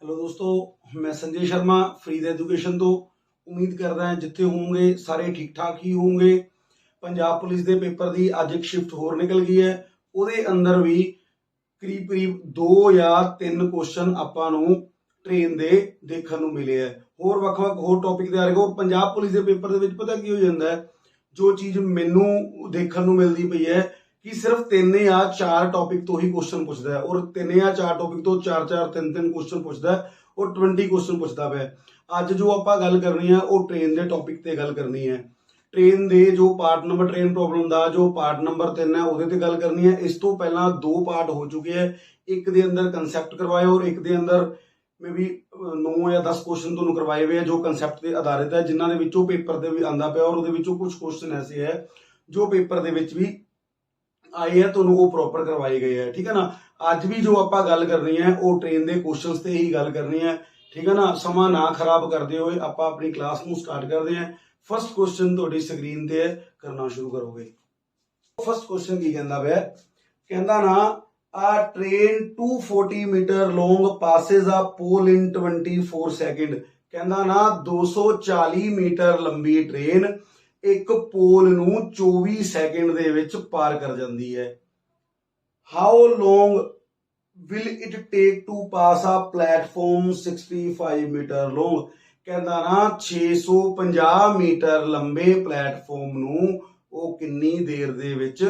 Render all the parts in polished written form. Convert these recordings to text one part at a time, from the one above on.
Hello दोस्तों, मैं Sanjay Sharma फ्रीद education तो उम्मीद करदा ਹਾਂ ਜਿੱਥੇ ਹੋਵੋਗੇ ਸਾਰੇ ਠੀਕ ਠਾਕ ਹੀ ਹੋਵੋਗੇ। ਪੰਜਾਬ ਪੁਲਿਸ ਦੇ ਪੇਪਰ ਦੀ ਅੱਜ ਇੱਕ ਸ਼ਿਫਟ ਹੋਰ ਨਿਕਲ ਗਈ ਹੈ। ਉਹਦੇ ਅੰਦਰ ਵੀ ਕਰੀਬ 2 ਜਾਂ 3 ਕੁਐਸਚਨ ਆਪਾਂ ਨੂੰ ਟ੍ਰੇਨ ਦੇ ਦੇਖਣ ਨੂੰ ਮਿਲੇ ਹੈ। ਹੋਰ ਵੱਖ-ਵੱਖ ਹੋਰ ਟੌਪਿਕ ਤੇ ਆ ਰਹੇ ਹੋ। ਪੰਜਾਬ ਪੁਲਿਸ ਦੇ ਪੇਪਰ ਦੇ ਵਿੱਚ ਪਤਾ ਕੀ ਹੋ ਜਾਂਦਾ ਹੈ, ਜੋ ਚੀਜ਼ ਮੈਨੂੰ ਦੇਖਣ ਨੂੰ ਮਿਲਦੀ ਪਈ ਹੈ कि सिर्फ 3 या 4 टॉपिक तो ही क्वेश्चन पूछता है और 3 या 4 टॉपिक तो 4 3 क्वेश्चन पूछता है और 20 क्वेश्चन पूछता है। ਅੱਜ ਜੋ ਆਪਾਂ ਗੱਲ ਕਰਨੀ ਹੈ ਉਹ ਟ੍ਰੇਨ ਦੇ ਟੌਪਿਕ ਤੇ ਗੱਲ ਕਰਨੀ ਹੈ। ਟ੍ਰੇਨ ਦੇ ਜੋ ਪਾਰਟ ਨੰਬਰ ਟ੍ਰੇਨ ਪ੍ਰੋਬਲਮ ਦਾ ਜੋ ਪਾਰਟ ਨੰਬਰ 3 ਹੈ ਉਹਦੇ ਤੇ ਗੱਲ ਕਰਨੀ ਹੈ। ਇਸ ਤੋਂ ਪਹਿਲਾਂ 2 ਪਾਰਟ ਹੋ ਚੁੱਕੇ ਹੈ। ਇੱਕ ਦੇ ਅੰਦਰ ਕਨਸੈਪਟ ਕਰਵਾਏ ਔਰ ਇੱਕ ਦੇ ਅੰਦਰ ਮੇ ਵੀ 9 ਜਾਂ 10 ਕੁਐਸਚਨ ਤੁਹਾਨੂੰ ਕਰਵਾਏ ਹੋਏ ਜੋ ਕਨਸੈਪਟ ਤੇ ਆਧਾਰਿਤ ਹੈ, ਜਿਨ੍ਹਾਂ ਦੇ ਵਿੱਚੋਂ ਪੇਪਰ ਦੇ ਵੀ ਆਂਦਾ ਪਿਆ ਔਰ ਉਹਦੇ ਵਿੱਚੋਂ ਕੁਝ ਕੁਐਸਚਨ ਐਸੇ ਹੈ ਜੋ ਪੇਪਰ ਦੇ ਵਿੱਚ ਵੀ ਆਏ ਹੈ, ਤੁਹਾਨੂੰ ਉਹ ਪ੍ਰੋਪਰ ਕਰਵਾਏ ਗਏ ਹੈ। ਠੀਕ ਹੈ ਨਾ। ਅੱਜ ਵੀ ਜੋ ਆਪਾਂ ਗੱਲ ਕਰਨੀ ਹੈ ਉਹ ਟ੍ਰੇਨ ਦੇ ਕੁਐਸਚਨਸ ਤੇ ਹੀ ਗੱਲ ਕਰਨੀ ਹੈ। ਠੀਕ ਹੈ ਨਾ। ਸਮਾਂ ਨਾ ਖਰਾਬ ਕਰਦੇ ਹੋਏ ਆਪਾਂ ਆਪਣੀ ਕਲਾਸ ਨੂੰ ਸਟਾਰਟ ਕਰਦੇ ਹਾਂ। ਫਸਟ ਕੁਐਸਚਨ ਤੁਹਾਡੀ ਸਕਰੀਨ ਤੇ ਹੈ, ਕਰਨਾ ਸ਼ੁਰੂ ਕਰੋਗੇ। ਫਸਟ ਕੁਐਸਚਨ ਕੀ ਕਹਿੰਦਾ ਪਿਆ, ਕਹਿੰਦਾ ਨਾ a train 240 meter long passes a pole in 24 second। ਕਹਿੰਦਾ ਨਾ 240 ਮੀਟਰ ਲੰਬੀ ਟ੍ਰੇਨ ਇੱਕ ਪੋਲ ਨੂੰ 24 ਸੈਕਿੰਡ ਦੇ ਵਿੱਚ ਪਾਰ ਕਰ ਜਾਂਦੀ ਹੈ। How long will it take two pass ਆ ਪਲੇਟਫਾਰਮ 65 ਮੀਟਰ ਲੌਂਗ। ਕਹਿੰਦਾ ਨਾ 650 ਮੀਟਰ ਲੰਬੇ ਪਲੇਟਫਾਰਮ ਨੂੰ ਉਹ ਕਿੰਨੀ ਦੇਰ ਦੇ ਵਿੱਚ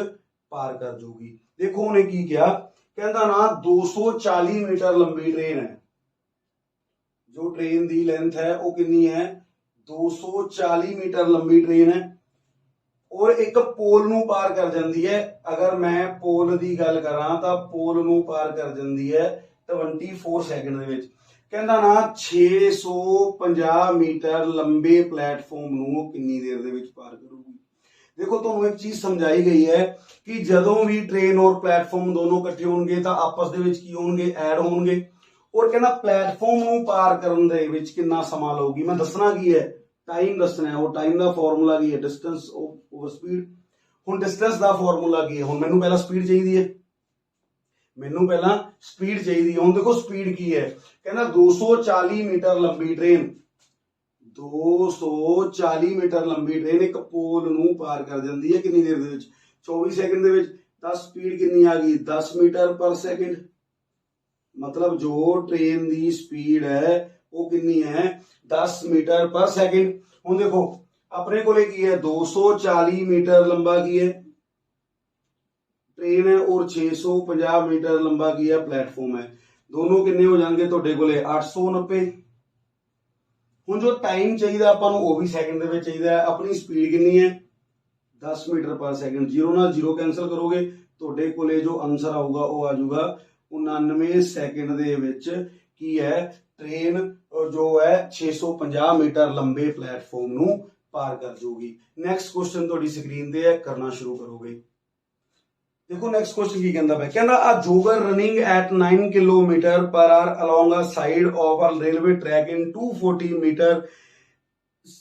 ਪਾਰ ਕਰ ਜੂਗੀ। ਦੇਖੋ ਉਹਨੇ ਕੀ ਕਿਹਾ, ਕਹਿੰਦਾ ਨਾ 240 ਮੀਟਰ ਲੰਬੀ ਟ੍ਰੇਨ ਹੈ। ਜੋ ਟ੍ਰੇਨ ਦੀ ਲੈਂਥ ਹੈ ਉਹ ਕਿੰਨੀ ਹੈ, 240 ਮੀਟਰ ਲੰਬੀ ਟ੍ਰੇਨ ਹੈ ਔਰ ਇੱਕ ਪੋਲ ਨੂੰ ਪਾਰ ਕਰ ਜਾਂਦੀ ਹੈ। ਅਗਰ ਮੈਂ ਪੋਲ ਦੀ ਗੱਲ ਕਰਾਂ ਤਾਂ ਪੋਲ ਨੂੰ ਪਾਰ ਕਰ ਜਾਂਦੀ ਹੈ 24 ਸੈਕਿੰਡ ਦੇ ਵਿੱਚ। ਕਹਿੰਦਾ ਨਾ 650 ਮੀਟਰ ਲੰਬੇ ਪਲੇਟਫਾਰਮ ਨੂੰ ਕਿੰਨੀ ਦੇਰ ਦੇ ਵਿੱਚ ਪਾਰ ਕਰੂਗੀ। ਦੇਖੋ ਤੁਹਾਨੂੰ ਇੱਕ ਚੀਜ਼ ਸਮਝਾਈ ਗਈ ਹੈ ਕਿ ਜਦੋਂ ਵੀ ਟ੍ਰੇਨ ਔਰ ਪਲੇਟਫਾਰਮ ਦੋਨੋਂ ਇਕੱਠੇ ਹੋਣਗੇ ਤਾਂ ਆਪਸ ਦੇ ਵਿੱਚ ਕੀ ਹੋਣਗੇ, ਐਡ ਹੋਣਗੇ। ਔਰ ਕਹਿੰਦਾ ਪਲੇਟਫਾਰਮ ਨੂੰ ਪਾਰ ਕਰਨ ਦੇ ਵਿੱਚ ਕਿੰਨਾ ਸਮਾਂ ਲਊਗੀ। ਮੈਂ ਦੱਸਣਾ ਕੀ ਹੈ, टाइम दसना है। और टाइम का फॉर्मूला की है डिस्टेंस ओवर स्पीड। हुण डिस्टेंस का फॉर्मूला की है, हुण मैनू पहला स्पीड चाहिए है, मैनू पहला स्पीड चाहिए। हुण देखो स्पीड की है, कहना 240 मीटर लंबी ट्रेन 240 मीटर लंबी ट्रेन एक पोल नू पार कर जाती है कितनी देर दे विच, 24 सैकेंड दे विच। 10 स्पीड कितनी आ गई, 10 मीटर पर सैकेंड। मतलब जो ट्रेन की स्पीड है वो कितनी है, 10 मीटर पर सैकेंड। हुण देखो अपने कोले की है 240 मीटर लंबा की है ट्रेन है और 650 मीटर लंबा की है प्लेटफॉर्म है। दोनों किन्ने हो जाएंगे तुहाडे कोले 890। हुण जो टाइम चाहिए आपां नूं वो भी सैकेंड दे विच चाहिए है। अपनी स्पीड कितनी है, 10 मीटर पर सैकेंड। जीरो नाल जीरो कैंसल करोगे तुहाडे कोले जो आंसर आऊगा वो आ जाऊगा 99 सैकेंड दे विच की है ट्रेन जो है 650 मीटर लंबे प्लेटफॉर्म नू पार कर जाऊगी। नैक्सट क्वेश्चन तुहाडी स्क्रीन ते है, करना शुरू करोगे। देखो नैक्सट क्वेश्चन की कहंदा पिया, कहंदा a jogger running at 9 kilometre per hour along a side of a railway track in 240 metre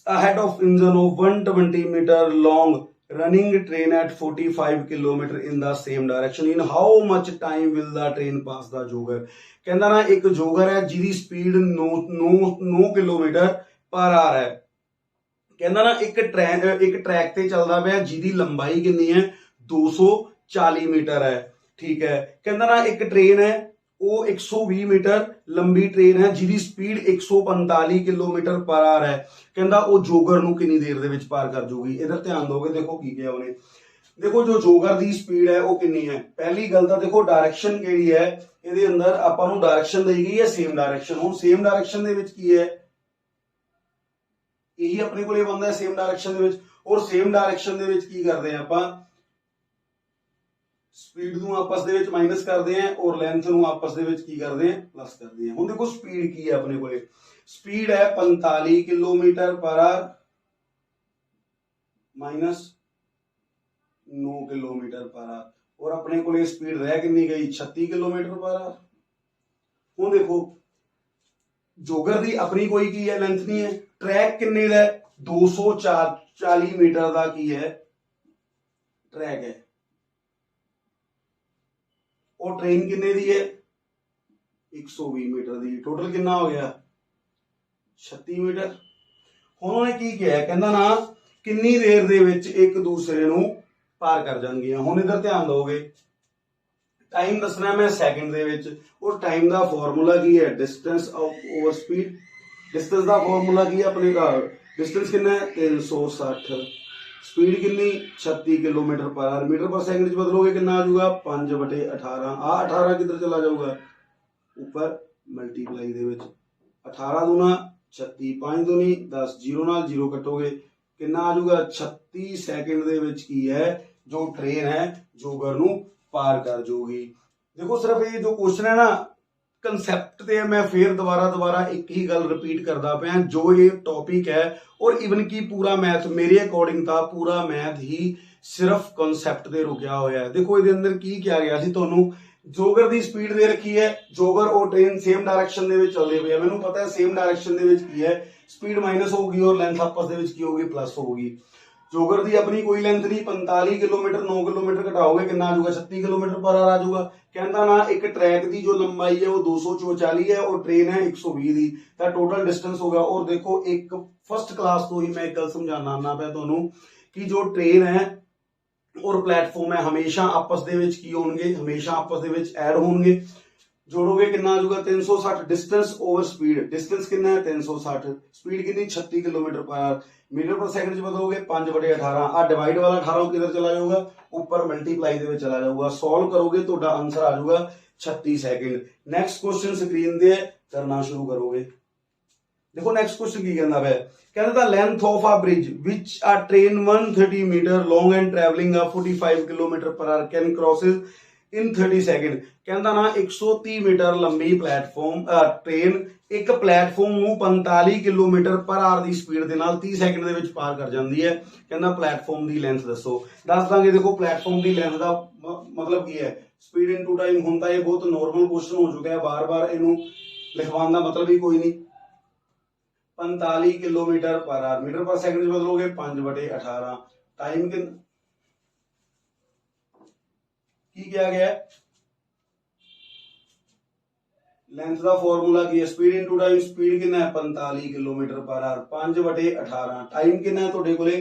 ahead of engine of 120 meter long running train at 45 kilometer in the same direction in how much time will the train pass the jogger। कहंदा ना एक जोगर है जिहदी speed 9 kilometre per hour है। कहंदा ना एक track ते चलदा पिया जिहदी लंबाई कितनी है, 240 मीटर है। ठीक है। कहंदा ना एक ट्रेन है वो 120 मीटर लंबी ट्रेन है जिहदी स्पीड 145 किलोमीटर पर आवर है। कहंदा वो जोगर नूं कितनी देर दे विच पार कर जूगी। इधर ध्यान दोगे, देखो की किया उन्हें। देखो जो जोगर दी स्पीड है वो कितनी है। पहली गल तां देखो डायरेक्शन किहड़ी है, इहदे अंदर आपां नूं डायरेक्शन दी गई है सेम डायरेक्शन। हुण सेम डायरेक्शन दे विच की है, यही अपने कोले बनदा है सेम डायरेक्शन दे विच। और सेम डायरेक्शन दे विच की करदे आं आपां, स्पीड नूं आपस दे विच माइनस करदे हैं और लेंथ नूं आपस दे विच की करदे हैं, प्लस करदे हैं। हुण देखो स्पीड की है अपने कोले, स्पीड है 45 kilometre per our minus 9 kilometre per our और अपने कोले स्पीड रह कितनी गई, 36 किलोमीटर पर आवर। हुण देखो जोगर दी अपनी कोई की है लेंथ नहीं है, ट्रैक किन्ने दा 240 मीटर का की है ट्रैक है और ट्रेन किन्ने दी है 120 मीटर दी टोटल कितना हो गया 36 मीटर। ਹੁਣ ਉਹਨੇ ਕੀ ਕਿਹਾ ਕਹਿੰਦਾ ਨਾ ਕਿੰਨੀ ਦੇਰ ਦੇ ਵਿੱਚ ਇੱਕ ਦੂਸਰੇ ਨੂੰ ਪਾਰ ਕਰ ਜਾਣਗੀਆਂ। ਹੁਣ ਇਧਰ ਧਿਆਨ ਦਿਓਗੇ टाइम दसना मैं सैकेंड दे विच और टाइम का फॉर्मूला की है डिस्टेंस ओवर स्पीड। डिस्टेंस का फॉर्मूला की है अपने का डिस्टेंस कितना है 360 स्पीड कितनी 36 किलोमीटर पर आवर मीटर पर सेकंड बदलोगे कितना आ जाऊगा 5/18 आ 18 किधर चला जाऊगा ऊपर मल्टीप्लाई दे विच 18 दूना 36 5 दूनी 10 जीरो नाल जीरो कटोगे कितना आ जाऊगा 36 सैकेंड दे विच की है जो ट्रेन है जोगर नूं पार कर जाऊगी। देखो सिर्फ ये जो क्वेश्चन है ना कंसैप्ट ते मैं फिर दोबारा एक ही गल रिपीट करता पाया जो ये टॉपिक है और इवन की पूरा मैथ मेरे अकॉर्डिंग था पूरा मैथ ही सिर्फ कंसैप्ट ते रुकिया होया है। देखो ये अंदर की किया गया सी तुहानू जोगर दी स्पीड दे रखी है जोगर और ट्रेन सेम डायरेक्शन दे विच चलदे पे मैनू पता है सेम डायरेक्शन दे विच की है स्पीड माइनस होगी और लेंथ आपस दे विच की होगी प्लस होगी। जोगर दी अपनी कोई लेंथ नहीं 45 किलोमीटर 9 किलोमीटर घटाओगे कितना आ जाऊगा 36 किलोमीटर पर आवर आ जाऊगा। कहता ना एक ट्रैक दी जो लंबाई है वो 244 है और ट्रेन है 120 दी तो टोटल डिस्टेंस होगा। और देखो एक फर्स्ट क्लास तो ही मैं एक गल समझाना आना पे तुहानू कि जो ट्रेन है और प्लेटफॉर्म है हमेशा आपस दे विच की होणगे हमेशा आपस दे विच ऐड होणगे। जोड़ोगे कितना आ जाऊगा 360 डिस्टेंस ओवर स्पीड डिस्टेंस कितना है 360 स्पीड कितनी 36 किलोमीटर पर आवर मीटर पर सेकंड बदलोगे 5/18 आ डिवाइड वाला 18 किधर चला जाऊगा ऊपर मल्टीप्लाई दे विच चला जाऊगा। सॉल्व करोगे तो आंसर आ जाऊगा 36 सैकेंड। नेक्स्ट क्वेश्चन स्क्रीन ते करना शुरू करोगे। देखो नेक्स्ट क्वेश्चन की कहना है कहता length of a bridge which a train 130 metre long and travelling 45 kilometre per hour can crosses in 30 second. कहता ना 130 मीटर लंबी प्लेटफॉर्म ट्रेन एक प्लेटफॉर्म ਨੂੰ 45 kilometre per our the speed ਦੇ ਨਾਲ 30 ਸੈਕਿੰਡ ਦੇ ਵਿੱਚ ਪਾਰ ਕਰ ਜਾਂਦੀ ਹੈ। ਕਹਿੰਦਾ ਪਲੇਟਫਾਰਮ ਦੀ ਲੈਂਥ ਦੱਸੋ ਦੱਸ ਦਾਂਗੇ। ਦੇਖੋ ਪਲੇਟਫਾਰਮ ਦੀ ਲੈਂਥ ਦਾ ਮਤਲਬ ਕੀ ਹੈ स्पीड इनटू टाइम ਹੁੰਦਾ ਇਹ ਬਹੁਤ ਨੋਰਮਲ ਕੁਐਸਚਨ ਹੋ ਚੁੱਕਾ ਹੈ ਬਾਰ-ਬਾਰ ਇਹਨੂੰ ਲਿਖਵਾਉਣ ਦਾ ਮਤਲਬ ਹੀ ਕੋਈ ਨਹੀਂ। 45 किलोमीटर पर आवर मीटर पर सेकंड बदलोगे 5/18 टाइम की किया गया लेंथ का फॉर्मूला की है स्पीड इनटू टाइम स्पीड कितना है 45 किलोमीटर पर आवर 5/18 टाइम कितना है ਤੁਹਾਡੇ ਕੋਲੇ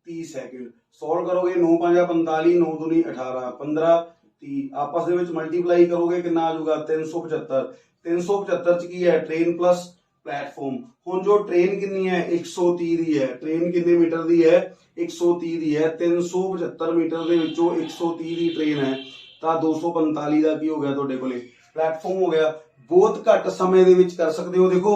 30 ਸੈਕਿੰਡ। सॉल्व करोगे 9 5 45 9 दूनी 18 15 30 आपस ਦੇ ਵਿੱਚ ਮਲਟੀਪਲਾਈ ਕਰੋਗੇ ਕਿੰਨਾ ਆ ਜਾਊਗਾ 375 375 ਚ ਕੀ ਹੈ ट्रेन प्लस प्लेटफॉर्म। ਹੁਣ जो ट्रेन कितनी है 130 ਦੀ है ट्रेन कितने मीटर ਦੀ है 130 ਦੀ है 375 मीटर ਦੇ ਵਿੱਚੋਂ 130 ਦੀ ट्रेन है ਤਾਂ 245 ਦਾ ਕੀ ਹੋ ਗਿਆ ਤੁਹਾਡੇ ਕੋਲੇ प्लेटफॉर्म हो गया। बहुत घट समय दे विच कर सकते हो। देखो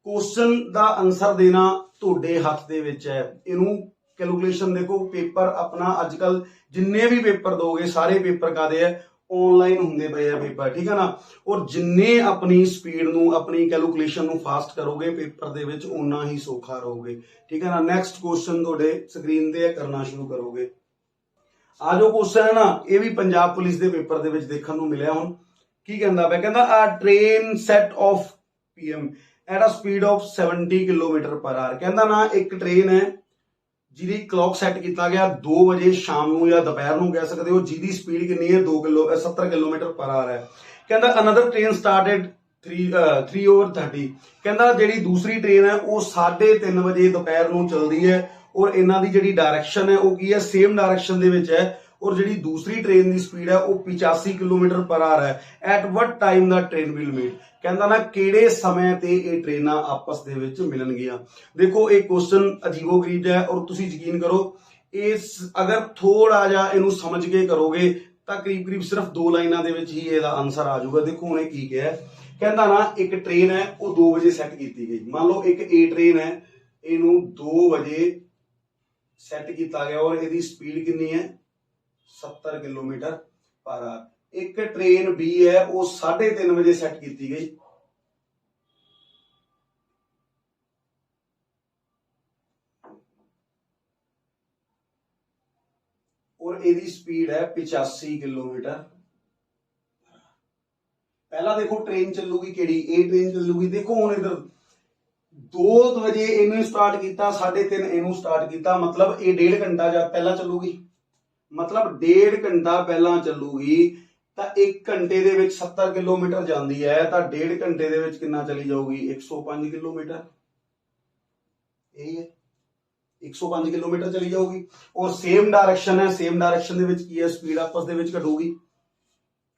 क्वेश्चन का आंसर देना तुहाडे हथ दे विच है। इनू कैलकुलेशन देखो पेपर अपना अजकल जिन्ने भी पेपर दोगे सारे पेपर कादे है ऑनलाइन होंगे पे है पेपर ठीक है ना। और जिन्ने अपनी स्पीड नू अपनी कैलकुलेशन नू फास्ट करोगे पेपर दे विच उन्ना ही सौखा रहोगे ठीक है ना। नैक्सट क्वेश्चन तुहाडे स्क्रीन ते करना शुरू करोगे। आ जो क्वेश्चन है ना ये भी पंजाब पुलिस के पेपर दे विच देखण नू मिलिया। हुण की कहता है कहता a train set of pm at a speed of 70 kilometre per our. कहता ना एक ट्रेन है जिहदी क्लॉक सैट किया गया 2 बजे शाम नूं या दोपहर नूं कह सकते हो जिहदी स्पीड कितनी है 70 किलोमीटर पर आवर है। कहता अनदर ट्रेन स्टार्टेड 3:30 कहता जिहड़ी दूसरी ट्रेन है वो 3:30 बजे दोपहर नूं चलदी है और इन्हां दी जिहड़ी डायरेक्शन है वो की है सेम डायरेक्शन दे विच है और जी दूसरी ट्रेन की स्पीड है वो 85 किलोमीटर पर आवर है। At what time the train will meet. कहता ना किहड़े समय ते ये ट्रेनां आपस दे विच मिलणगियां। देखो एक क्वेश्चन अजीबो गरीब है और तुसीं यकीन करो इस अगर थोड़ा जा इहनूं समझ के करोगे तो करीब करीब सिर्फ 2 लाइनां दे विच ही इहदा आंसर आ जाऊगा। देखो उन्हें की कहा कहता ना एक ट्रेन है वो 2 बजे सैट की गई। मान लो एक ए ट्रेन है इहनूं 2 बजे सैट किया गया और इहदी स्पीड कितनी है 70 किलोमीटर पर आवर। एक ट्रेन बी है वो 3:30 बजे सैट की गई और एदी स्पीड है 85 किलोमीटर। पहला देखो ट्रेन चलूगी केड़ी ए ट्रेन चलूगी। देखो हुण इधर 2 बजे इनू स्टार्ट किया 3:30 इनू स्टार्ट किया मतलब ये 1.5 घंटा पहला चलूगी मतलब 1.5 घंटा पहला चलूगी ਤਾਂ 1 ਘੰਟੇ ਦੇ ਵਿੱਚ 70 ਕਿਲੋਮੀਟਰ ਜਾਂਦੀ ਹੈ ਤਾਂ 1.5 ਘੰਟੇ ਦੇ ਵਿੱਚ ਕਿੰਨਾ ਚਲੀ ਜਾਊਗੀ 105 ਕਿਲੋਮੀਟਰ। ਇਹੀ ਹੈ 105 ਕਿਲੋਮੀਟਰ ਚਲੀ ਜਾਊਗੀ। ਔਰ ਸੇਮ ਡਾਇਰੈਕਸ਼ਨ ਹੈ, ਸੇਮ ਡਾਇਰੈਕਸ਼ਨ ਦੇ ਵਿੱਚ ਕੀ ਹੈ ਸਪੀਡ ਆਪਸ ਦੇ ਵਿੱਚ ਘਟੂਗੀ।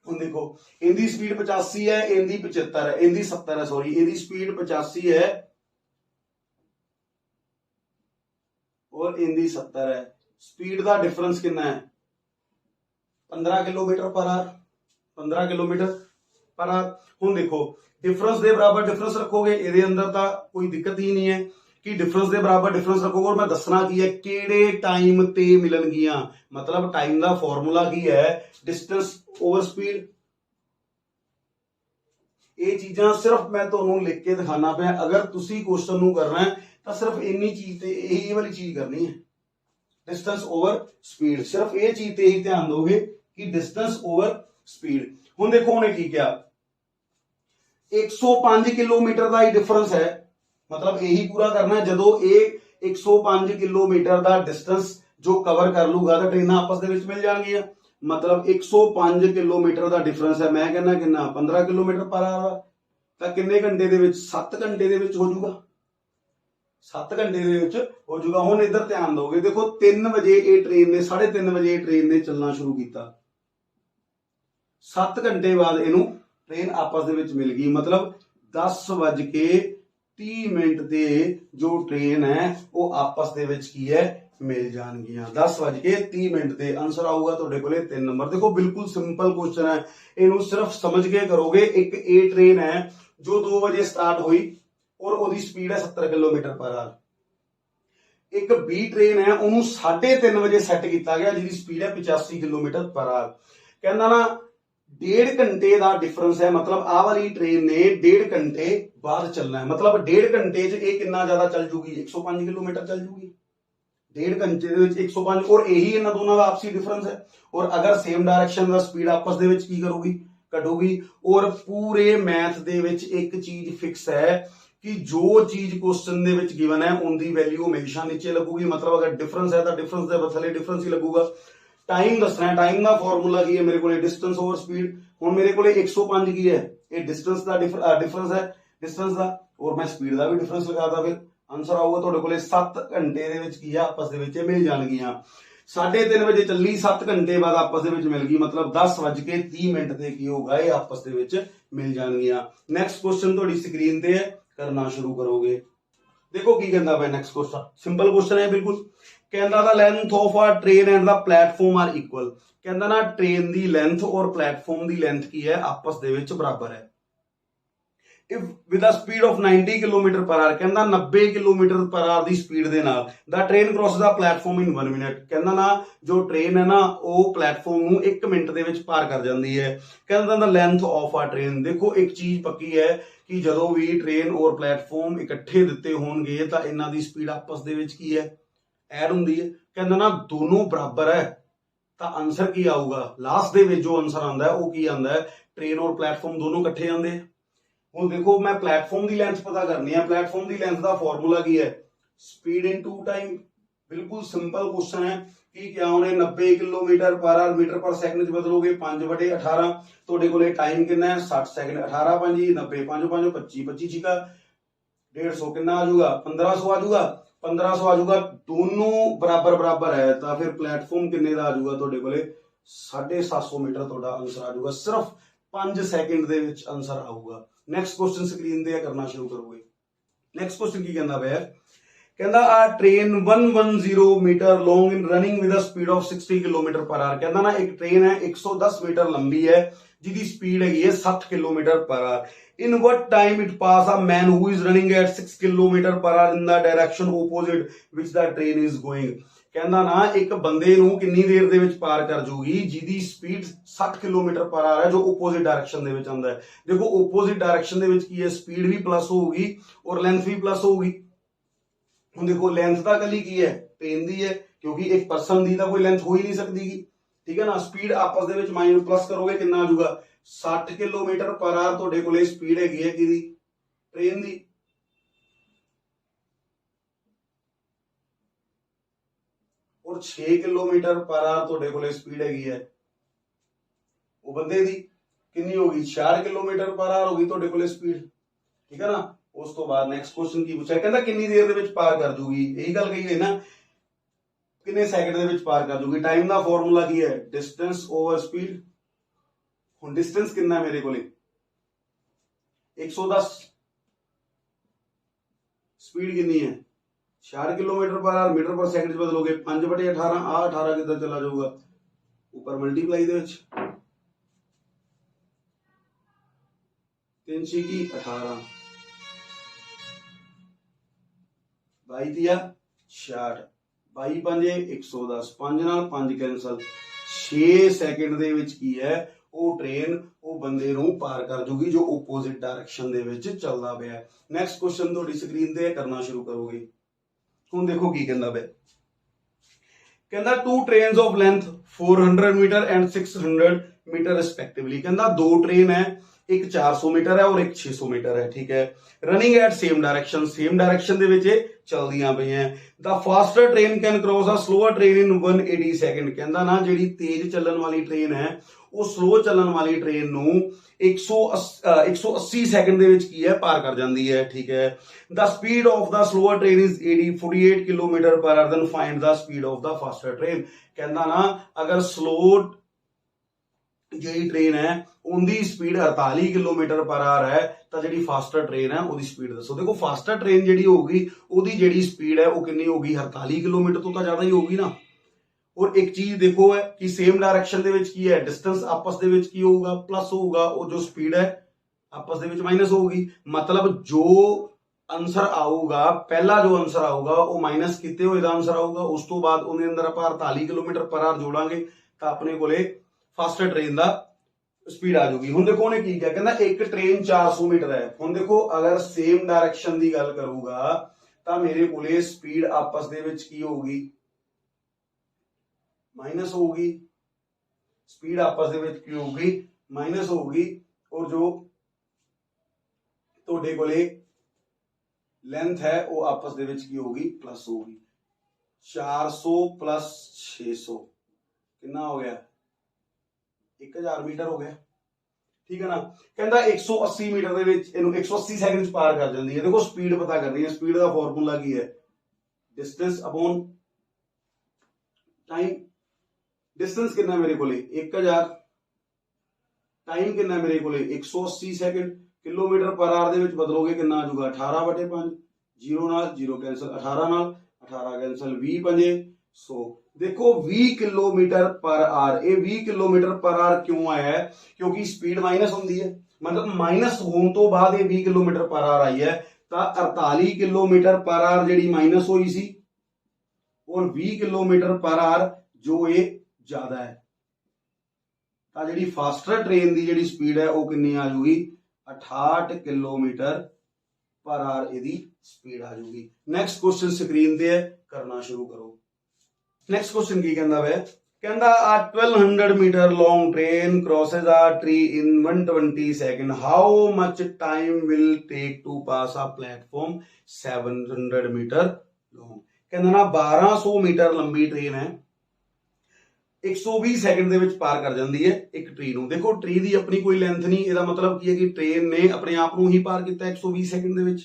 ਹੁਣ ਦੇਖੋ ਇਹਦੀ ਸਪੀਡ 85 ਹੈ, ਇਹਦੀ 75 ਹੈ, ਇਹਦੀ 70 ਹੈ, ਸੌਰੀ ਇਹਦੀ ਸਪੀਡ 85 ਹੈ ਔਰ ਇਹਦੀ 70 है। स्पीड का डिफरेंस कितना है 15 kilometre per our, 15 kilometre per our. हुण देखो डिफरेंस के बराबर डिफरेंस रखोगे, ये अंदर तो कोई दिक्कत ही नहीं है कि डिफरेंस के बराबर डिफरेंस रखोगे। और मैं दसना की है किहड़े टाइम ते मिलणगियां, मतलब टाइम का फॉर्मूला की है डिस्टेंस ओवर स्पीड। ये चीज़ां सिर्फ मैं तुहानूं लिख के दिखाना पिया। अगर तुसी क्वेश्चन नूं करना है तो सिर्फ इन्नी चीज ते यही वाली चीज करनी है, डिस्टेंस ओवर स्पीड। सिर्फ ये चीज ते ही ध्यान दोगे कि डिस्टेंस ओवर स्पीड। हुण देखो उन्हें की क्या 105 किलोमीटर का ही डिफरेंस है, मतलब यही पूरा करना है। जदों ये 105 किलोमीटर का डिस्टेंस जो कवर कर लूगा तो ट्रेन आपस दे विच मिल जाएंगी। मतलब 105 किलोमीटर का डिफरेंस है, मैं कहना कितना 15 किलोमीटर पर आवर, तो किन्ने घंटे दे विच 7 घंटे दे विच हो जाऊगा, 7 घंटे दे विच हो जाऊगा। हुण इधर ध्यान दोगे, देखो 3 बजे ये ट्रेन ने 3:30 बजे ट्रेन ने चलना शुरू किया, 7 घंटे बाद इनू ट्रेन आपस दे विच मिल गई। मतलब 10:30 ते जो ट्रेन है वो आपस दे विच की है मिल जाएंगियां। 10:30 ते आंसर आऊगा तुहाडे कोले 3 नंबर। देखो बिल्कुल सिंपल क्वेश्चन है, इनू सिर्फ समझ के करोगे। एक ए ट्रेन है जो 2 बजे स्टार्ट हुई और ओदी स्पीड है 70 किलोमीटर पर आवर। एक बी ट्रेन है उन्होंने 3:30 बजे सैट किया गया जिसकी स्पीड है 85 किलोमीटर पर आवर। कहना ना 1.5 घंटे का डिफरेंस है, मतलब आ वाली ट्रेन ने 1.5 घंटे बाद चलना है। मतलब 1.5 घंटे च ये कितना ज्यादा चल जूगी 105 किलोमीटर चल जूगी 1.5 घंटे 105। और यही इन्होंने दोनों का आपसी डिफरेंस है। और अगर सेम डायरेक्शन का स्पीड आपस दे विच की करूगी घटूगी। और पूरे मैथ दे विच एक चीज फिक्स है कि जो चीज क्वेश्चन दे विच गिवन है उनकी वैल्यू हमेशा नीचे लगूगी। मतलब अगर डिफरेंस है तो डिफरेंस दे थले डिफरेंस ही लगूगा। टाइम दसना है, टाइम का फॉर्मूला की है मेरे को डिस्टेंस ओवर स्पीड। हुण मेरे को 105 की है, ये डिस्टेंस का डिफरेंस है डिस्टेंस का, और मैं स्पीड का भी डिफरेंस लगाता, फिर आंसर आऊगा तुहाडे कोले 7 घंटे दे विच की है आपस दे विच मिल जाणगियां। 3:30 बजे चली, 7 घंटे बाद आपस दे विच मिल गई, मतलब 10:30 ते की होगा ये आपस दे विच मिल जाणगियां। नैक्सट क्वेश्चन तुहाडी स्क्रीन ते है, करना शुरू करोगे। देखो की कहंदा पिया नेक्स्ट क्वेश्चन, सिंपल क्वेश्चन है बिल्कुल। कहंदा the length of a train and the platform are equal. कहंदा ना ट्रेन दी लेंथ और प्लेटफॉर्म दी लेंथ की है आपस दे विच बराबर है। If with a speed of 90 kilometre per hour, कहंदा 90 किलोमीटर पर आवर दी स्पीड दे नाल the train crosses the platform in 1 minute. कहंदा ना जो ट्रेन है ना वो प्लेटफॉर्म नू 1 मिनट दे विच पार कर जाती है। कहंदा the length of a train, देखो एक चीज पक्की है कि जदों भी ट्रेन और प्लेटफॉर्म इकट्ठे दिते होणगे तां इन्हां दी स्पीड आपस दे विच की है ऐड हुंदी है। कहंदा ना दोनों बराबर है तो आंसर की आऊगा लास्ट दे विच जो आंसर आंदा है वो की आंदा है ट्रेन और प्लेटफॉर्म दोनों इकट्ठे आंदे। हुण देखो मैं प्लेटफॉर्म की लेंथ पता करनी है, प्लेटफॉर्म की लेंथ का फॉर्मूला की है स्पीड इनटू टाइम। बिल्कुल सिंपल क्वेश्चन है कि क्या उन्हें 90 किलोमीटर पर आवर मीटर पर सेकंड बदलोगे 5/18 तुहाडे कोले टाइम कितना है 60 सेकंड। 18 5 90 5 5 25 25 का 150 कितना आ जाऊगा 1500 आ जाऊगा 1500 आ जाऊगा। दोनों बराबर बराबर है तो फिर प्लेटफॉर्म किन्ने दा आ जाऊगा तुहाडे कोले 750 मीटर तुहाडा आंसर आ जाऊगा। सिर्फ 5 सेकंड दे विच आंसर आऊगा। नैक्सट क्वेश्चन स्क्रीन ते करना शुरू करोगे। नैक्सट क्वेश्चन की कहंदा पिया, कहंदा a train 110 metre long in running with a speed of 60 kilometre per hour. कहंदा ना एक ट्रेन है 110 मीटर लंबी है जिसकी स्पीड है 60 kilometre per hour. In what time it pass a man who is running at 6 kilometre per hour in the direction opposite which the train is going. कहंदा ना एक बंदे नूं किन्नी देर दे विच पार कर जूगी जिहदी स्पीड 60 किलोमीटर पर आवर है जो opposite direction दे विच आंदा है। देखो ओपोजिट डायरेक्शन दे विच की है स्पीड भी प्लस होगी और लेंथ भी प्लस होगी। हुण देखो लेंथ तो कली की है ट्रेन दी है क्योंकि एक पर्सन दी तो कोई लेंथ हो ही नहीं सकती की, ठीक है ना। स्पीड आपस दे विच माइनस प्लस करोगे कितना आ जाऊगा 60 किलोमीटर पर आवर तुहाडे कोले स्पीड हैगी है किहदी ट्रेन दी। और 6 किलोमीटर पर आवर तुहाडे कोले स्पीड हैगी है ਉਹ ਬੰਦੇ ਦੀ ਕਿੰਨੀ ਹੋ ਗਈ 66 ਕਿਲੋਮੀਟਰ ਪਰ ਆਰ ਹੋ ਗਈ ਤੁਹਾਡੇ ਕੋਲੇ ਸਪੀਡ, ਠੀਕ ਹੈ ਨਾ। ਉਸ ਤੋਂ ਬਾਅਦ ਨੈਕਸਟ ਕੁਐਸਚਨ ਕੀ ਪੁੱਛਿਆ, ਕਹਿੰਦਾ ਕਿੰਨੀ ਦੇਰ ਦੇ ਵਿੱਚ ਪਾਰ ਕਰ ਜੂਗੀ, ਇਹੀ ਗੱਲ ਕਹੀ ਹੈ ਨਾ, ਕਿੰਨੇ ਸੈਕਿੰਡ ਦੇ ਵਿੱਚ ਪਾਰ ਕਰ ਜੂਗੀ। ਟਾਈਮ ਦਾ ਫਾਰਮੂਲਾ ਕੀ ਹੈ, ਡਿਸਟੈਂਸ ਓਵਰ ਸਪੀਡ। ਹੁਣ ਡਿਸਟੈਂਸ ਕਿੰਨਾ ਮੇਰੇ ਕੋਲੇ 110, स्पीड कितनी है 66 किलोमीटर पर आवर, मीटर पर सेकंड बदलोगे 5/18, आ 18 किधर चला जाऊगा ऊपर मल्टीप्लाई दे 3 की 18 22 दिया 66 22 पंजे 110 5 ਨਾਲ 5 कैंसल 6 ਸੈਕਿੰਡ ਦੇ ਵਿੱਚ ਕੀ ਹੈ ਉਹ ਟ੍ਰੇਨ ਉਹ ਬੰਦੇ ਨੂੰ ਪਾਰ ਕਰ ਜੂਗੀ ਜੋ ਆਪੋਜ਼ਿਟ ਡਾਇਰੈਕਸ਼ਨ ਦੇ ਵਿੱਚ ਚੱਲਦਾ ਪਿਆ। ਨੈਕਸਟ ਕੁਐਸਚਨ ਤੁਹਾਡੀ ਸਕਰੀਨ ਤੇ ਕਰਨਾ ਸ਼ੁਰੂ ਕਰੋਗੇ। ਹੁਣ ਦੇਖੋ ਕੀ ਕਹਿੰਦਾ ਪਿਆ, ਕਹਿੰਦਾ two trains of length 400 metre and 600 metre respectively. कहना दो ट्रेन है, एक 400 मीटर है और एक 600 मीटर है, ठीक है। रनिंग एट सेम डायरेक्शन दे विच चलदियां पईयां। The faster train can cross a slower train in 180 second. कहंदा ना जिहड़ी तेज चलण वाली ट्रेन है वो स्लो चलण वाली ट्रेन नूं 180 सेकंड दे विच की है पार कर जांदी है, ठीक है। The speed of the slower train is 48 kilometre per hour, then find the speed of the faster train. कहंदा ना अगर स्लो ਜਿਹੜੀ ट्रेन है उनकी स्पीड 48 किलोमीटर पर आवर है तो जी फास्टर ट्रेन है उसकी स्पीड दसो। देखो फास्टर ट्रेन जी होगी उसकी जी स्पीड है वो कितनी होगी 48 किलोमीटर तो ज्यादा ही होगी ना। और एक चीज देखो है कि सेम डायरेक्शन दे विच की है डिस्टेंस आपस दे विच की होगा प्लस होगा और जो स्पीड है आपस दे विच माइनस होगी। मतलब जो आंसर आऊगा पहला जो आंसर आऊगा वो माइनस किते हुए दा आंसर आऊगा। उस तो बाद उहदे अंदर आपां 48 किलोमीटर पर आवर जोड़ांगे तो अपने कोले फास्टर ट्रेन का स्पीड आ जाऊगी। हुण देखो उन्हें की क्या कहना एक ट्रेन 400 मीटर है। हुण देखो अगर सेम डायरेक्शन की गल करूंगा तो मेरे कोले स्पीड आपस दे विच की होगी माइनस होगी, स्पीड आपस दे विच की होगी माइनस होगी। और जो तुहाडे कोले लेंथ है वो आपस दे विच की होगी प्लस होगी। 400 प्लस 600 कितना हो गया 1000 मीटर हो गया, ठीक है ना। कहता 180 मीटर दे विच इहनूं 180 सेकंड पार कर जाती है। देखो स्पीड पता करनी है, स्पीड का फॉर्मूला की है डिस्टेंस अपॉन टाइम। डिस्टेंस कितना मेरे को 1000, टाइम कितना मेरे को 180 सेकंड। किलोमीटर पर आवर दे विच बदलोगे कितना आ जाऊगा 18/5, 0 नाल 0 कैंसल, 18 नाल 18 कैंसल, 20 पंजे 100। देखो 20 किलोमीटर पर आवर, ये 20 किलोमीटर पर आवर क्यों आया है क्योंकि स्पीड माइनस होती है। मतलब माइनस होने तो बाद ये 20 किलोमीटर पर आवर आई है तो 48 kilometre per our ji minus हुई सी और 20 किलोमीटर पर आवर जो ये ज्यादा है तो जी फास्टर ट्रेन की जी स्पीड है वो कितनी आ जाऊगी 68 किलोमीटर पर आवर यदि स्पीड आ जाऊगी। नैक्सट क्वेश्चन स्क्रीन पे करना शुरू करो। नेक्स्ट क्वेश्चन की कहंदा है, कहंदा a 1200 metre long train crosses a tree in 120 second, how much time will take to pass a platform 700 metre long. कहंदा ना 1200 मीटर लंबी ट्रेन है 120 सेकंड ਦੇ ਵਿੱਚ ਪਾਰ ਕਰ ਜਾਂਦੀ ਹੈ ਇੱਕ ਟਰੀ ਨੂੰ। ਦੇਖੋ ਟਰੀ ਦੀ ਆਪਣੀ ਕੋਈ ਲੈਂਥ ਨਹੀਂ, ਇਹਦਾ ਮਤਲਬ ਕੀ ਹੈ ਕਿ ਟ੍ਰੇਨ ਨੇ ਆਪਣੇ ਆਪ ਨੂੰ ਹੀ ਪਾਰ ਕੀਤਾ 120 ਸੈਕਿੰਡ ਦੇ ਵਿੱਚ।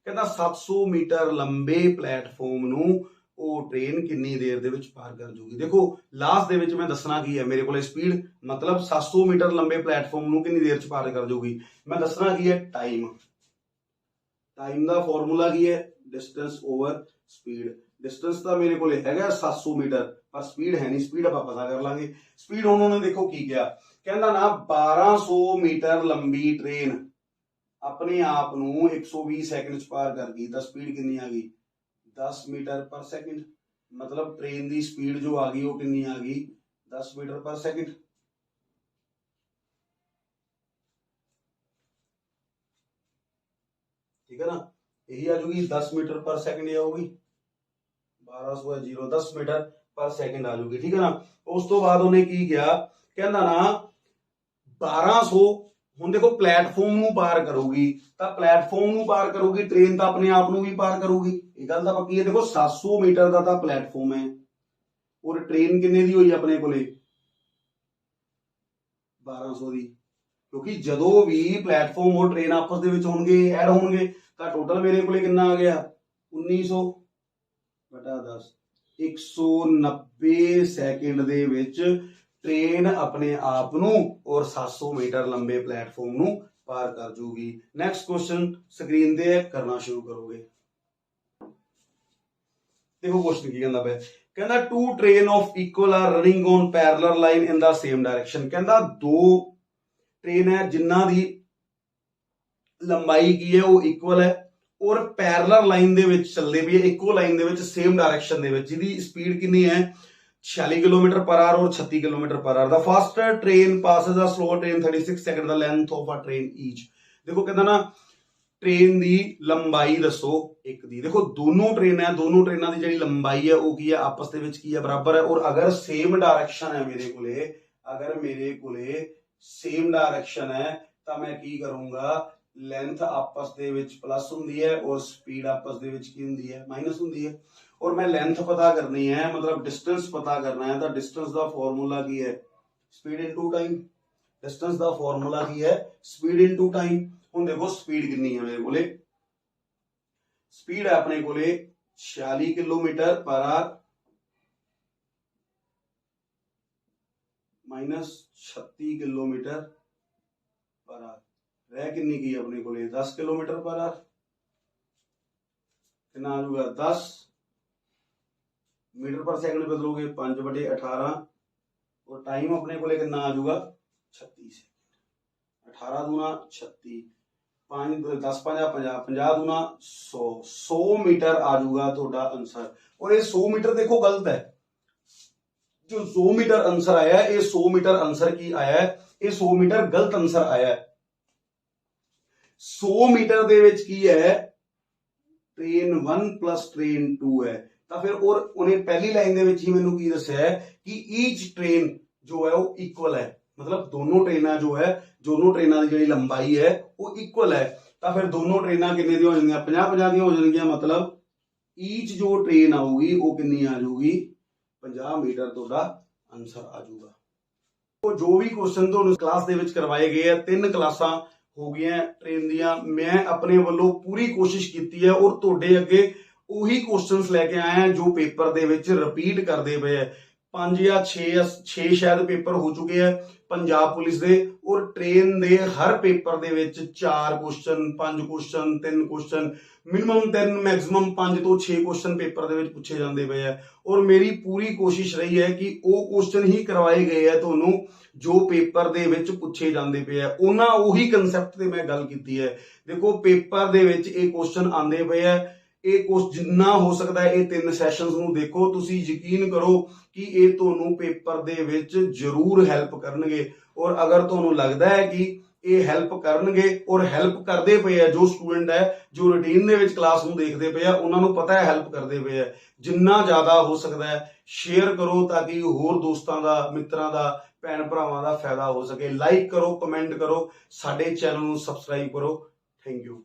ਕਹਿੰਦਾ 700 ਮੀਟਰ ਲੰਬੇ ਪਲੇਟਫਾਰਮ ਨੂੰ ਉਹ ਟ੍ਰੇਨ ਕਿੰਨੀ ਦੇਰ ਦੇ ਵਿੱਚ ਪਾਰ ਕਰ ਜੂਗੀ। ਦੇਖੋ ਲਾਸਟ ਦੇ ਵਿੱਚ ਮੈਂ ਦੱਸਣਾ ਕੀ ਹੈ ਮੇਰੇ ਕੋਲ ਸਪੀਡ, ਮਤਲਬ 700 ਮੀਟਰ ਲੰਬੇ ਪਲੇਟਫਾਰਮ ਨੂੰ ਕਿੰਨੀ ਦੇਰ ਚ ਪਾਰ ਕਰ ਜੂਗੀ। ਮੈਂ ਦੱਸਣਾ ਕੀ ਹੈ ਟਾਈਮ। टाइम का फॉर्मूला की है डिस्टेंस ओवर स्पीड। डिस्टेंस तो मेरे को है 700 मीटर पर स्पीड है नहीं, स्पीड आप पता कर लांगे। स्पीड उन्होंने देखो की किया, कहना ना 1200 मीटर लंबी ट्रेन अपने आप नूं 120 सेकंड पार कर गई तो स्पीड कितनी आ गई 10 मीटर पर सेकंड। मतलब ट्रेन की स्पीड जो आ गई वो कितनी आ गई 10 मीटर पर सेकंड। ठीक है ना, यही आ जाएगी 10 मीटर पर सेकंड आऊगी 1200 है 0 10 मीटर पर सेकंड आ जाएगी। ठीक है ना। उस तो बाद उन्हें की किया, कहना ना 1200 हुण देखो प्लेटफॉर्म नूं पार करूगी तो प्लेटफॉर्म नूं पार करूगी ट्रेन तो अपने आप नूं भी पार करूगी। ये गल तां पक्की है। देखो 700 मीटर का तो प्लेटफॉर्म है और ट्रेन किन्ने दी होई अपने कोले 1200 ਦੀ, ਕਿਉਂਕਿ ਜਦੋਂ ਵੀ ਪਲੇਟਫਾਰਮ और ट्रेन आपस ਦੇ ਵਿੱਚ ਹੋਣਗੇ ਐਡ ਹੋਣਗੇ ਤਾਂ ਟੋਟਲ ਮੇਰੇ ਕੋਲੇ ਕਿੰਨਾ ਆ ਗਿਆ 1900 ਬਟਾ 10 190 ਸੈਕਿੰਡ ਦੇ ਵਿੱਚ ट्रेन अपने आप ਨੂੰ और 700 मीटर लंबे प्लेटफॉर्म ਨੂੰ पार कर जूगी। नेक्स्ट क्वेश्चन स्क्रीन ते करना शुरू करोगे। देखो क्वेश्चन की कहंदा पे, कहंदा two train of equal are running on parallel line in the same direction. कहंदा दो ट्रेन है जिन्हां दी लंबाई की है वो इक्वल है और पैरेलल लाइन दे विच चलदे पई है, इक्को लाइन दे विच सेम डायरेक्शन दे विच, जिहदी स्पीड कितनी है 46 किलोमीटर पर आवर और 36 kilometre per our. The faster train passes a slower train 36 second the length of a train each. देखो कहता ना ट्रेन दी लंबाई दसो एक दी। देखो दोनों ट्रेन है, दोनों ट्रेना दी जिहड़ी लंबाई है वो की है आपस दे विच की है बराबर है, और अगर सेम डायरेक्शन है मेरे कोले, अगर मेरे कोले सेम डायरेक्शन है तो मैं की करूंगा लेंथ आपस दे विच प्लस हुंदी है और स्पीड आपस दे विच की हुंदी है माइनस हुंदी है। और मैं लेंथ पता करनी है, मतलब डिस्टेंस पता करना है, तो डिस्टेंस का फॉर्मूला की है स्पीड इनटू टाइम। डिस्टेंस का फॉर्मूला की है स्पीड इनटू टाइम। हुण देखो स्पीड कितनी है मेरे कोले, स्पीड है अपने कोले 46 kilometre per our minus 36 kilometre per our, रह कितनी की अपने कोले 10 किलोमीटर पर आवर, कितना आ जाएगा 10 मीटर पर सेकंड बदलोगे 5/18 और टाइम अपने को कितना आ जाऊगा 36 सेकंड। 18 दूना 36, 5 10 5 50, 50 दूना 100, 100 मीटर आ जाऊगा थोड़ा आंसर। और ये 100 मीटर देखो गलत है, जो 100 मीटर आंसर आया है ये 100 मीटर आंसर की आया है, ये 100 मीटर गलत आंसर आया है। 100 मीटर दे विच की है ट्रेन 1 प्लस ट्रेन 2 है, तो फिर और उन्हें पहली लाइन दे विच ही मैनू की दस्सिया है कि ईच ट्रेन जो है वो इक्वल है, मतलब दोनों ट्रेना जो है, दोनों ट्रेना की जिहड़ी लंबाई है वो इक्वल है, तो फिर दोनों ट्रेना कितने दी हो जाएंगी 50-50 दी हो जाएंगी, मतलब ईच जो ट्रेन आऊगी वो कितनी आ जाऊगी 50 मीटर तोड़ा आंसर आ जाऊगा। तो जो भी क्वेश्चन तो क्लास दे विच करवाए गए हैं, 3 क्लासां हो गई हैं ट्रेन दियां, मैं अपने वालों पूरी कोशिश की है और तुहाडे अगे ਉਹੀ क्वेश्चंस लेके आए हैं जो पेपर दे विच रिपीट करते पे है। 5 या 6 शायद पेपर हो चुके हैं पंजाब पुलिस दे, और ट्रेन दे हर पेपर दे विच 4 question 5 question 3 question minimum 10 maximum 5 तो 6 क्वेश्चन पेपर दे विच पूछे जाते पे है। और मेरी पूरी कोशिश रही है कि वो क्वेश्चन ही करवाए गए है तुहानू जो पेपर दे विच पूछे जाते पे है, उन्हां ओही कंसैप्ट ते मैं गल कीती है। देखो पेपर दे विच ये क्वेश्चन आंदे पे है, ਇਹ ਕੋਰਸ ਜਿੰਨਾ ਹੋ ਸਕਦਾ ਹੈ ਇਹ 3 ਸੈਸ਼ਨਸ ਨੂੰ ਦੇਖੋ, ਤੁਸੀਂ ਯਕੀਨ ਕਰੋ ਕਿ ਇਹ ਤੁਹਾਨੂੰ ਪੇਪਰ ਦੇ ਵਿੱਚ ਜ਼ਰੂਰ ਹੈਲਪ ਕਰਨਗੇ। ਔਰ ਅਗਰ ਤੁਹਾਨੂੰ ਲੱਗਦਾ ਹੈ ਕਿ ਇਹ ਹੈਲਪ ਕਰਨਗੇ ਔਰ ਹੈਲਪ ਕਰਦੇ ਪਏ ਆ, ਜੋ ਸਟੂਡੈਂਟ ਹੈ ਜੋ ਰੂਟੀਨ ਦੇ ਵਿੱਚ ਕਲਾਸ ਨੂੰ ਦੇਖਦੇ ਪਏ ਆ ਉਹਨਾਂ ਨੂੰ ਪਤਾ ਹੈ ਹੈਲਪ ਕਰਦੇ ਪਏ ਆ, ਜਿੰਨਾ ਜ਼ਿਆਦਾ ਹੋ ਸਕਦਾ ਹੈ ਸ਼ੇਅਰ ਕਰੋ ਤਾਂ ਕਿ ਹੋਰ ਦੋਸਤਾਂ ਦਾ ਮਿੱਤਰਾਂ ਦਾ ਭੈਣ ਭਰਾਵਾਂ ਦਾ ਫਾਇਦਾ ਹੋ ਸਕੇ। ਲਾਈਕ ਕਰੋ, ਕਮੈਂਟ ਕਰੋ, ਸਾਡੇ ਚੈਨਲ ਨੂੰ ਸਬਸਕ੍ਰਾਈਬ ਕਰੋ। Thank you.